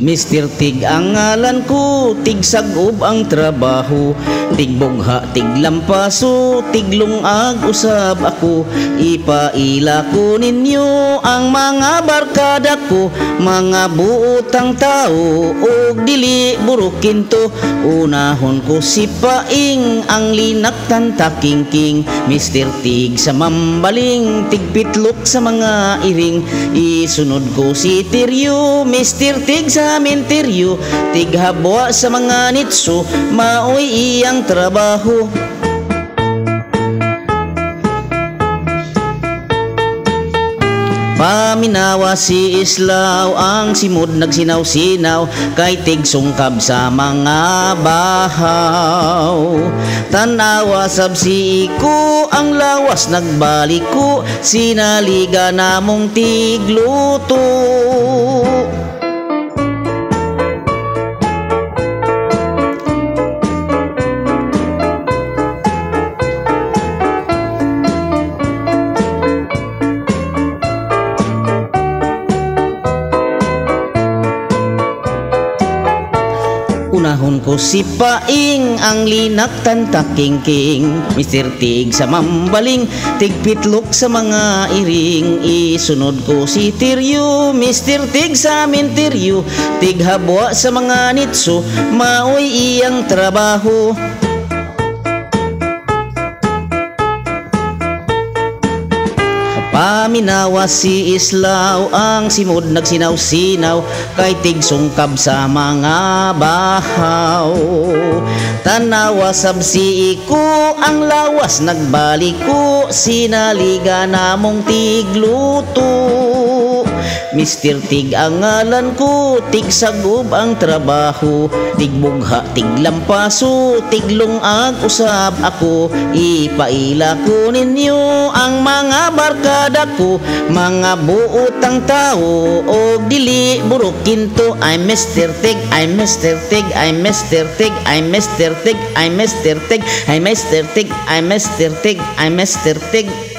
Mr. Tig ang ngalan ko, tig sagob ang trabaho, tig bugha, tig lampaso, tig lungag usab ako. Ipaila ko ninyo ang mga barkada ko, mga buotang tao og dili burukin to. Unahon ko si Paing ang linaktan takingking, Mr. Tig sa mambaling, tig pitlok sa mga iring. Isunod ko si Tiryo, Mr. Tig sa minteryo, tig habwa sa mga nitso, maoy iyang trabaho. Paminawa si Islaw ang simod nagsinaw-sinaw, kay tig sungkab sa mga bahaw. Tanawa sab si Iko ang lawas nagbaliko, sinaliga namong tigluto. Unahon ko si Paing ang linaktan takingking, Mr. Tig sa mambaling, tig pitlok sa mga iring. Isunod ko si Tiryo, Mr. Tig sa minteryo, tig habwa sa mga nitso, maoy iyang trabaho. Paminawa si Islaw ang simod nagsinaw-sinaw, kay tig sungkab sa mga bahaw. Tanawa sab si Iko ang lawas nagbaliko, sinaliga namong tigluto. Mr. Tig ang ngalan ko, tig sagob ang trabaho, tig bugha, tig lampaso, tig lungag usab ako. Ipaila ko ninyo ang mga barkada ko, mga buotang tao og dili burukin to. I'm Mr. Tig, I'm Mr. Tig, I'm Mr. Tig, I'm Mr. Tig, I'm Mr. Tig, I'm Mr. Tig, I'm Mr. Tig, I'm Mr. Tig.